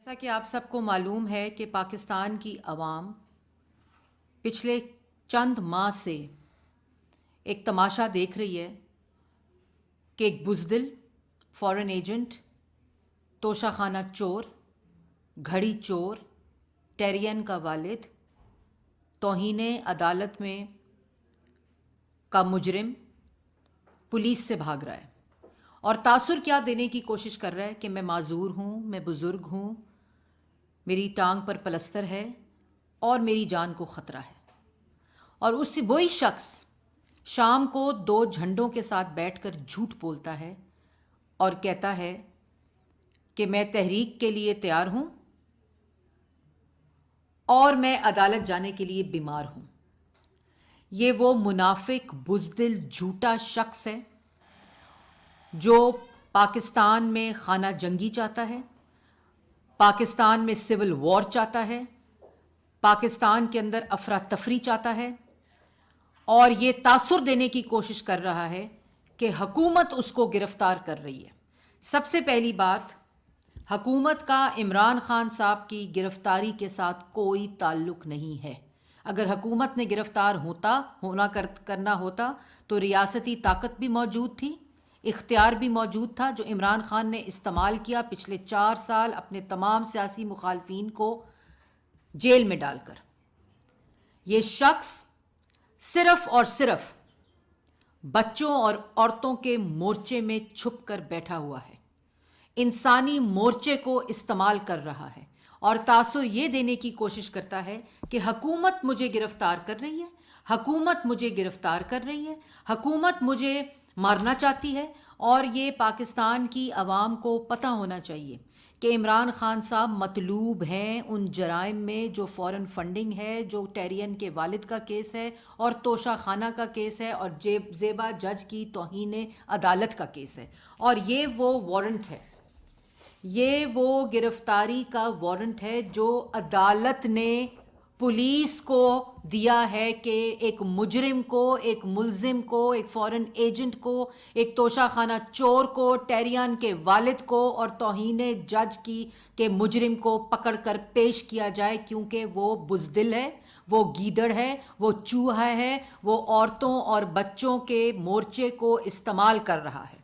جیسا کہ آپ سب کو معلوم ہے کہ پاکستان کی عوام پچھلے چند ماہ سے ایک تماشا دیکھ رہی ہے کہ ایک بزدل فورن ایجنٹ، توشہ خانہ چور، گھڑی چور، ٹیرین کا والد، توہین عدالت میں کا مجرم پولیس سے بھاگ رہا ہے اور تاثر کیا دینے کی کوشش کر رہا ہے کہ میں معذور ہوں، میں بزرگ ہوں، میری ٹانگ پر پلستر ہے اور میری جان کو خطرہ ہے۔ اور وہی شخص شام کو دو جھنڈوں کے ساتھ بیٹھ کر جھوٹ بولتا ہے اور کہتا ہے کہ میں تحریک کے لیے تیار ہوں اور میں عدالت جانے کے لیے بیمار ہوں۔ یہ وہ منافق، بزدل، جھوٹا شخص ہے جو پاکستان میں خانہ جنگی چاہتا ہے، پاکستان میں سول وار چاہتا ہے، پاکستان کے اندر افراتفری چاہتا ہے اور یہ تاثر دینے کی کوشش کر رہا ہے کہ حکومت اس کو گرفتار کر رہی ہے۔ سب سے پہلی بات، حکومت کا عمران خان صاحب کی گرفتاری کے ساتھ کوئی تعلق نہیں ہے۔ اگر حکومت نے گرفتار کرنا ہوتا تو ریاستی طاقت بھی موجود تھی، اختیار بھی موجود تھا، جو عمران خان نے استعمال کیا پچھلے 4 سال اپنے تمام سیاسی مخالفین کو جیل میں ڈال کر۔ یہ شخص صرف اور صرف بچوں اور عورتوں کے مورچے میں چھپ کر بیٹھا ہوا ہے، انسانی مورچے کو استعمال کر رہا ہے اور تاثر یہ دینے کی کوشش کرتا ہے کہ حکومت مجھے گرفتار کر رہی ہے، حکومت مجھے گرفتار کر رہی ہے، حکومت مجھے مارنا چاہتی ہے۔ اور یہ پاکستان کی عوام کو پتہ ہونا چاہیے کہ عمران خان صاحب مطلوب ہیں ان جرائم میں، جو فورن فنڈنگ ہے، جو ٹیرین کے والد کا کیس ہے اور توشہ خانہ کا کیس ہے اور زیبا جج کی توہین عدالت کا کیس ہے۔ اور یہ وہ وارنٹ ہے، یہ وہ گرفتاری کا وارنٹ ہے جو عدالت نے پولیس کو دیا ہے کہ ایک مجرم کو، ایک ملزم کو، ایک فورن ایجنٹ کو، ایک توشہ خانہ چور کو، ٹیرین کے والد کو اور توہین جج کی کے مجرم کو پکڑ کر پیش کیا جائے، کیونکہ وہ بزدل ہے، وہ گیدڑ ہے، وہ چوہا ہے، وہ عورتوں اور بچوں کے مورچے کو استعمال کر رہا ہے۔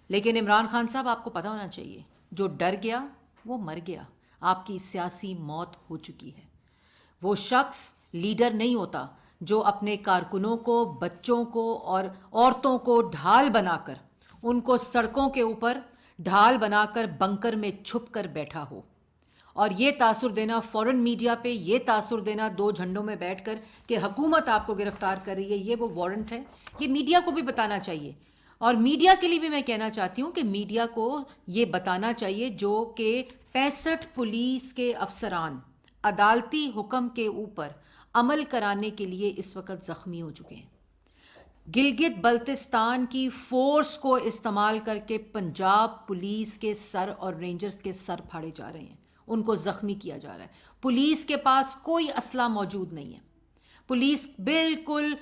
لیکن عمران خان صاحب، آپ کو پتہ ہونا چاہیے، جو ڈر گیا وہ مر گیا، آپ کی سیاسی موت ہو چکی ہے۔ وہ شخص لیڈر نہیں ہوتا جو اپنے کارکنوں کو، بچوں کو اور عورتوں کو ڈھال بنا کر، ان کو سڑکوں کے اوپر ڈھال بنا کر بنکر میں چھپ کر بیٹھا ہو اور یہ تاثر دینا فورن میڈیا پہ، یہ تاثر دینا دو جھنڈوں میں بیٹھ کر کہ حکومت آپ کو گرفتار کر رہی ہے، یہ وہ وارنٹ ہے۔ یہ میڈیا کو بھی بتانا چاہیے اور میڈیا کے لیے بھی میں کہنا چاہتی ہوں کہ میڈیا کو یہ بتانا چاہیے جو کہ 65 پولیس کے افسران عدالتی حکم کے اوپر عمل کرانے کے لیے اس وقت زخمی ہو چکے ہیں۔ گلگت بلتستان کی فورس کو استعمال کر کے پنجاب پولیس کے سر اور رینجرز کے سر پھاڑے جا رہے ہیں، ان کو زخمی کیا جا رہا ہے۔ پولیس کے پاس کوئی اسلحہ موجود نہیں ہے، پولیس بالکل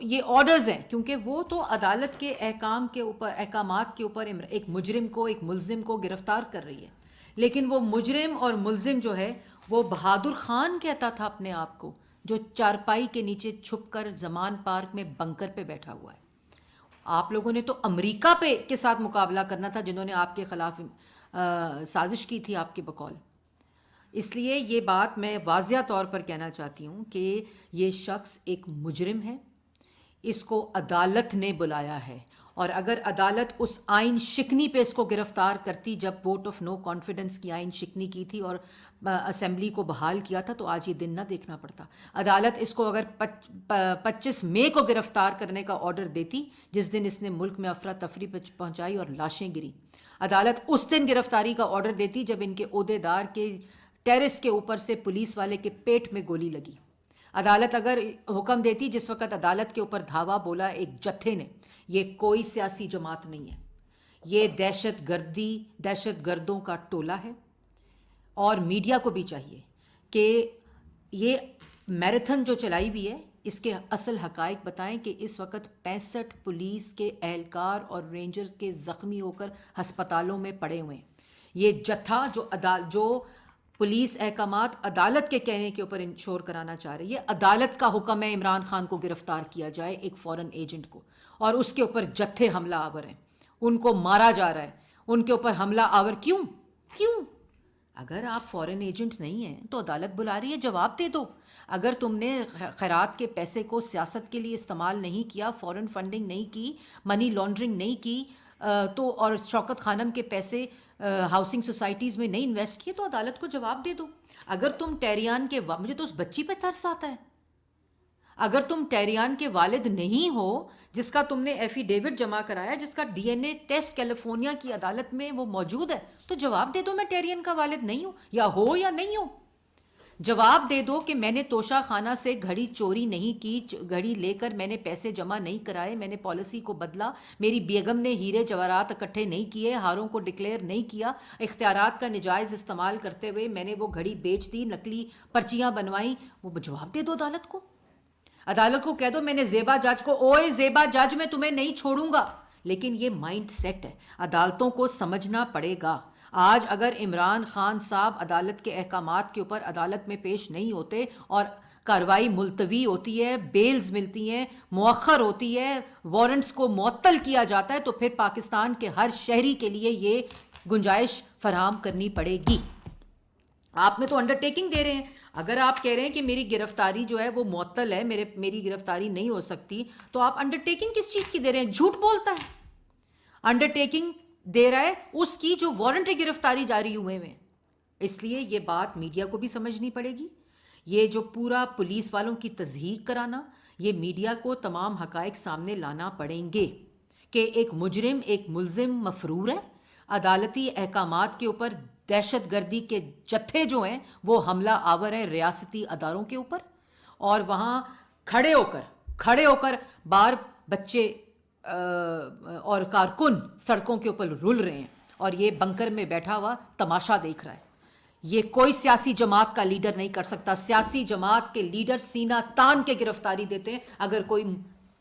یہ آرڈرز ہیں، کیونکہ وہ تو عدالت کے احکامات کے اوپر ایک مجرم کو، ایک ملزم کو گرفتار کر رہی ہے۔ لیکن وہ مجرم اور ملزم جو ہے وہ بہادر خان کہتا تھا اپنے آپ کو، جو چارپائی کے نیچے چھپ کر زمان پارک میں بنکر پہ بیٹھا ہوا ہے۔ آپ لوگوں نے تو امریکہ کے ساتھ مقابلہ کرنا تھا، جنہوں نے آپ کے خلاف سازش کی تھی آپ کے بقول۔ اس لیے یہ بات میں واضح طور پر کہنا چاہتی ہوں کہ یہ شخص ایک مجرم ہے، اس کو عدالت نے بلایا ہے، اور اگر عدالت اس آئین شکنی پہ اس کو گرفتار کرتی، جب ووٹ آف نو کانفیڈنس کی آئین شکنی کی تھی اور اسمبلی کو بحال کیا تھا، تو آج یہ دن نہ دیکھنا پڑتا۔ عدالت اس کو اگر 25 مئی کو گرفتار کرنے کا آرڈر دیتی، جس دن اس نے ملک میں افراتفری پہنچائی اور لاشیں گری، عدالت اس دن گرفتاری کا آرڈر دیتی جب ان کے عہدیدار کے ٹیرس کے اوپر سے پولیس والے کے پیٹ میں گولی لگی۔ عدالت اگر حکم دیتی، جس وقت عدالت کے اوپر دھاوا بولا ایک جتھے نے، یہ کوئی سیاسی جماعت نہیں ہے، یہ دہشت گردوں کا ٹولہ ہے۔ اور میڈیا کو بھی چاہیے کہ یہ میراتھن جو چلائی ہوئی ہے، اس کے اصل حقائق بتائیں کہ اس وقت 65 پولیس کے اہلکار اور رینجرز کے زخمی ہو کر ہسپتالوں میں پڑے ہوئے ہیں۔ یہ جتھا جو پولیس احکامات عدالت کے کہنے کے اوپر انشور کرانا چاہ رہی ہے، عدالت کا حکم ہے عمران خان کو گرفتار کیا جائے، ایک فورن ایجنٹ کو، اور اس کے اوپر جتھے حملہ آور ہیں، ان کو مارا جا رہا ہے، ان کے اوپر حملہ آور کیوں؟ اگر آپ فورن ایجنٹ نہیں ہیں تو عدالت بلا رہی ہے، جواب دے دو۔ اگر تم نے خیرات کے پیسے کو سیاست کے لیے استعمال نہیں کیا، فورن فنڈنگ نہیں کی، منی لانڈرنگ نہیں کی، تو اور شوکت خانم کے پیسے ہاؤسنگ سوسائٹیز میں نہیں انویسٹ کیے، تو عدالت کو جواب دے دو۔ اگر تم ٹیریان کے مجھے تو اس بچی پہ ترس آتا ہے، اگر تم ٹیریان کے والد نہیں ہو، جس کا تم نے ایفیڈیوٹ جمع کرایا، جس کا D N A test California کی عدالت میں وہ موجود ہے، تو جواب دے دو میں ٹیرین کا والد نہیں ہوں، یا نہیں ہوں۔ جواب دے دو کہ میں نے توشہ خانہ سے گھڑی چوری نہیں کی، گھڑی لے کر میں نے پیسے جمع نہیں کرائے، میں نے پالیسی کو بدلا، میری بیگم نے ہیرے جواہرات اکٹھے نہیں کیے، ہاروں کو ڈکلیئر نہیں کیا، اختیارات کا نجائز استعمال کرتے ہوئے میں نے وہ گھڑی بیچ دی، نقلی پرچیاں بنوائیں، وہ جواب دے دو عدالت کو۔ عدالت کو کہہ دو میں نے زیبا جج کو، اوئے زیبا جج میں تمہیں نہیں چھوڑوں گا۔ لیکن یہ مائنڈ سیٹ ہے، عدالتوں کو سمجھنا پڑے گا۔ آج اگر عمران خان صاحب عدالت کے احکامات کے اوپر عدالت میں پیش نہیں ہوتے اور کارروائی ملتوی ہوتی ہے، بیلز ملتی ہیں، مؤخر ہوتی ہے، وارنٹس کو معطل کیا جاتا ہے، تو پھر پاکستان کے ہر شہری کے لیے یہ گنجائش فراہم کرنی پڑے گی۔ آپ میں تو انڈرٹیکنگ دے رہے ہیں، اگر آپ کہہ رہے ہیں کہ میری گرفتاری جو ہے وہ معطل ہے، میری گرفتاری نہیں ہو سکتی، تو آپ انڈرٹیکنگ کس چیز کی دے رہے ہیں؟ جھوٹ بولتا ہے۔ انڈرٹیکنگ دے رہا ہے اس کی جو وارنٹ گرفتاری جاری ہوئے ہیں۔ اس لیے یہ بات میڈیا کو بھی سمجھنی پڑے گی، یہ جو پورا پولیس والوں کی تضحیق کرانا، یہ میڈیا کو تمام حقائق سامنے لانا پڑیں گے کہ ایک مجرم، ایک ملزم مفرور ہے، عدالتی احکامات کے اوپر دہشت گردی کے جتھے جو ہیں وہ حملہ آور ہیں ریاستی اداروں کے اوپر، اور وہاں کھڑے ہو کر بار بچے اور کارکن سڑکوں کے اوپر رول رہے ہیں، اور یہ بنکر میں بیٹھا ہوا تماشا دیکھ رہا ہے۔ یہ کوئی سیاسی جماعت کا لیڈر نہیں کر سکتا۔ سیاسی جماعت کے لیڈر سینہ تان کے گرفتاری دیتے ہیں اگر کوئی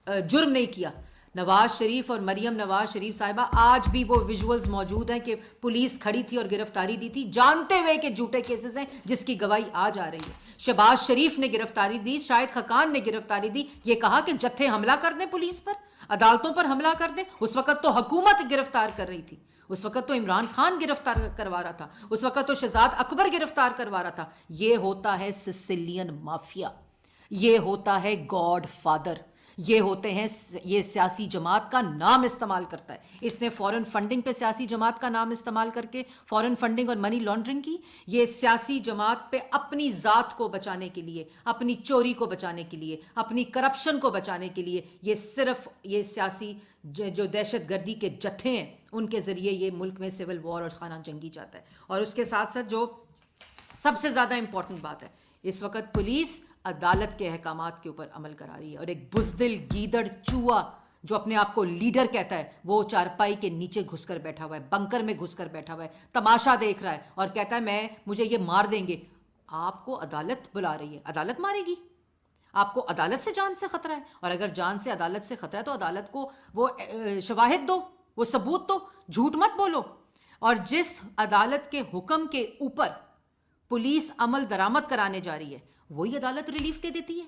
جرم نہیں کیا۔ نواز شریف اور مریم نواز شریف صاحبہ، آج بھی وہ ویژولز موجود ہیں کہ پولیس کھڑی تھی اور گرفتاری دی تھی، جانتے ہوئے کہ جھوٹے کیسز ہیں، جس کی گواہی آج آ رہی ہے۔ شہباز شریف نے گرفتاری دی، شاہد خاقان نے گرفتاری دی، یہ کہا کہ جتھے حملہ کر دیں پولیس پر، عدالتوں پر حملہ کر دیں۔ اس وقت تو حکومت گرفتار کر رہی تھی، اس وقت تو عمران خان گرفتار کروا رہا تھا، اس وقت تو شہزاد اکبر گرفتار کروا رہا تھا۔ یہ ہوتا ہے سسیلین مافیا، یہ ہوتا ہے گاڈ فادر، یہ ہوتے ہیں، یہ سیاسی جماعت کا نام استعمال کرتا ہے۔ اس نے فورن فنڈنگ پہ سیاسی جماعت کا نام استعمال کر کے فورن فنڈنگ اور منی لانڈرنگ کی۔ یہ سیاسی جماعت پہ اپنی ذات کو بچانے کے لیے، اپنی چوری کو بچانے کے لیے، اپنی کرپشن کو بچانے کے لیے، یہ صرف یہ سیاسی جو دہشت گردی کے جتھے ہیں ان کے ذریعے یہ ملک میں سول وار اور خانہ جنگی چاہتا ہے۔ اور اس کے ساتھ ساتھ جو سب سے زیادہ امپورٹنٹ بات ہے، اس وقت پولیس عدالت کے احکامات کے اوپر عمل کرا رہی ہے، اور ایک بزدل گیدڑ چوہا جو اپنے آپ کو لیڈر کہتا ہے، وہ چارپائی کے نیچے گھس کر بیٹھا ہوا ہے، بنکر میں گھس کر بیٹھا ہوا ہے، تماشا دیکھ رہا ہے اور کہتا ہے مجھے یہ مار دیں گے۔ آپ کو عدالت بلا رہی ہے، عدالت مارے گی؟ آپ کو عدالت سے جان سے خطرہ ہے، اور اگر جان سے عدالت سے خطرہ ہے تو عدالت کو وہ شواہد دو، وہ ثبوت دو، جھوٹ مت بولو۔ اور جس عدالت کے حکم کے اوپر پولیس عمل درآمد کرانے جا رہی ہے، وہی عدالت ریلیف دے دیتی ہے،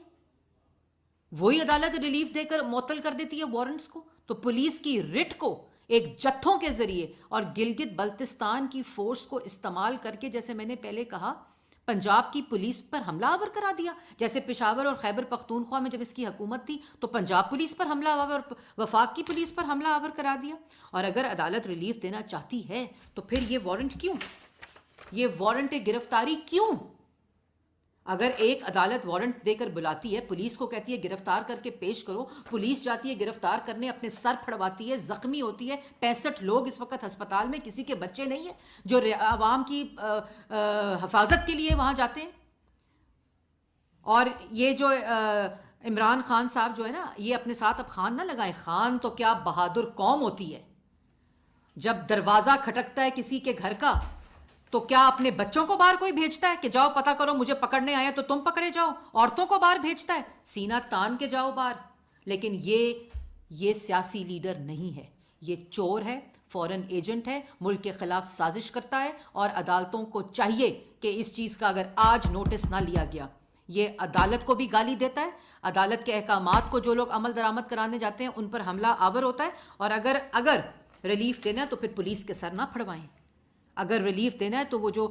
وہی عدالت ریلیف دے کر معطل کر دیتی ہے وارنٹس کو۔ تو پولیس کی رٹ کو ایک جتھوں کے ذریعے اور گلگت بلتستان کی فورس کو استعمال کر کے، جیسے میں نے پہلے کہا، پنجاب کی پولیس پر حملہ آور کرا دیا۔ جیسے پشاور اور خیبر پختونخوا میں جب اس کی حکومت تھی تو پنجاب پولیس پر حملہ آور، وفاق کی پولیس پر حملہ آور کرا دیا۔ اور اگر عدالت ریلیف دینا چاہتی ہے تو پھر یہ وارنٹ کیوں؟ یہ وارنٹ گرفتاری کیوں؟ اگر ایک عدالت وارنٹ دے کر بلاتی ہے، پولیس کو کہتی ہے گرفتار کر کے پیش کرو، پولیس جاتی ہے گرفتار کرنے، اپنے سر پھڑواتی ہے، زخمی ہوتی ہے، 65 لوگ اس وقت ہسپتال میں، کسی کے بچے نہیں ہیں جو عوام کی حفاظت کے لیے وہاں جاتے ہیں۔ اور یہ جو عمران خان صاحب جو ہے نا، یہ اپنے ساتھ اب خان نہ لگائیں، خان تو کیا بہادر قوم ہوتی ہے۔ جب دروازہ کھٹکتا ہے کسی کے گھر کا تو کیا اپنے بچوں کو باہر کوئی بھیجتا ہے کہ جاؤ پتہ کرو مجھے پکڑنے آیا تو تم پکڑے جاؤ؟ عورتوں کو باہر بھیجتا ہے، سینہ تان کے جاؤ باہر۔ لیکن یہ سیاسی لیڈر نہیں ہے، یہ چور ہے، فورن ایجنٹ ہے, ملک کے خلاف سازش کرتا ہے, اور عدالتوں کو چاہیے کہ اس چیز کا اگر آج نوٹس نہ لیا گیا, یہ عدالت کو بھی گالی دیتا ہے, عدالت کے احکامات کو جو لوگ عمل درآمد کرانے جاتے ہیں ان پر حملہ آور ہوتا ہے, اور اگر ریلیف دینا ہے تو پھر پولیس کے سر نہ پھڑوائیں, اگر ریلیف دینا ہے تو وہ جو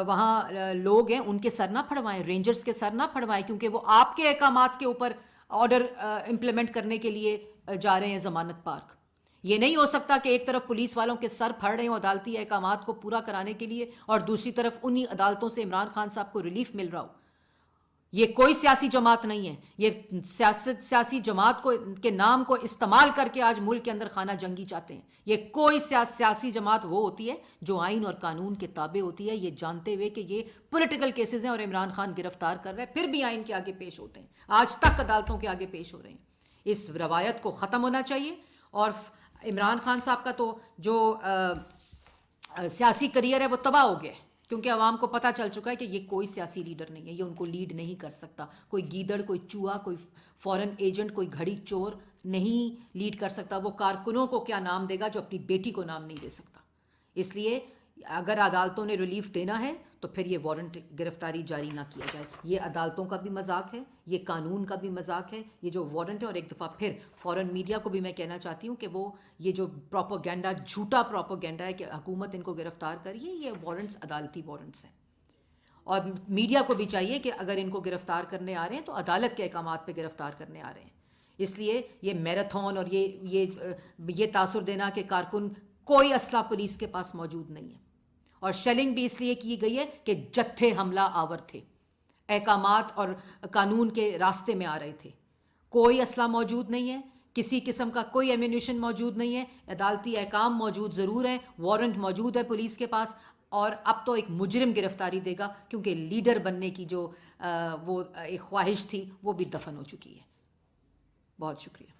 وہاں لوگ ہیں ان کے سر نہ پھڑوائیں, رینجرز کے سر نہ پھڑوائیں, کیونکہ وہ آپ کے احکامات کے اوپر آرڈر امپلیمنٹ کرنے کے لیے جا رہے ہیں ضمانت پارک. یہ نہیں ہو سکتا کہ ایک طرف پولیس والوں کے سر پھڑ رہے ہوں عدالتی احکامات کو پورا کرانے کے لیے, اور دوسری طرف انہی عدالتوں سے عمران خان صاحب کو ریلیف مل رہا ہو. یہ کوئی سیاسی جماعت نہیں ہے, یہ سیاسی جماعت کے نام کو استعمال کر کے آج ملک کے اندر خانہ جنگی چاہتے ہیں. یہ کوئی سیاسی جماعت وہ ہوتی ہے جو آئین اور قانون کے تابع ہوتی ہے, یہ جانتے ہوئے کہ یہ پولیٹیکل کیسز ہیں اور عمران خان گرفتار کر رہے ہیں, پھر بھی آئین کے آگے پیش ہوتے ہیں, آج تک عدالتوں کے آگے پیش ہو رہے ہیں. اس روایت کو ختم ہونا چاہیے, اور عمران خان صاحب کا تو جو سیاسی کریئر ہے وہ تباہ ہو گیا ہے, کیونکہ عوام کو پتہ چل چکا ہے کہ یہ کوئی سیاسی لیڈر نہیں ہے, یہ ان کو لیڈ نہیں کر سکتا. کوئی گیدڑ, کوئی چوہا, کوئی فورن ایجنٹ, کوئی گھڑی چور نہیں لیڈ کر سکتا. وہ کارکنوں کو کیا نام دے گا جو اپنی بیٹی کو نام نہیں دے سکتا. اس لیے اگر عدالتوں نے ریلیف دینا ہے تو پھر یہ وارنٹ گرفتاری جاری نہ کیا جائے. یہ عدالتوں کا بھی مذاق ہے, یہ قانون کا بھی مذاق ہے, یہ جو وارنٹ ہے. اور ایک دفعہ پھر فورن میڈیا کو بھی میں کہنا چاہتی ہوں کہ وہ یہ جو پروپیگنڈا, جھوٹا پروپیگنڈا ہے کہ حکومت ان کو گرفتار کریے, یہ وارنٹس عدالتی وارنٹس ہیں. اور میڈیا کو بھی چاہیے کہ اگر ان کو گرفتار کرنے آ رہے ہیں تو عدالت کے احکامات پہ گرفتار کرنے آ رہے ہیں. اس لیے یہ میراتھن اور یہ تاثر دینا کہ کارکن کوئی اسلحہ پولیس کے پاس موجود نہیں ہے, اور شیلنگ بھی اس لیے کی گئی ہے کہ جتھے حملہ آور تھے, احکامات اور قانون کے راستے میں آ رہے تھے. کوئی اسلحہ موجود نہیں ہے, کسی قسم کا کوئی ایمونیشن موجود نہیں ہے. عدالتی احکام موجود ضرور ہیں, وارنٹ موجود ہے پولیس کے پاس, اور اب تو ایک مجرم گرفتاری دے گا, کیونکہ لیڈر بننے کی جو وہ ایک خواہش تھی وہ بھی دفن ہو چکی ہے. بہت شکریہ.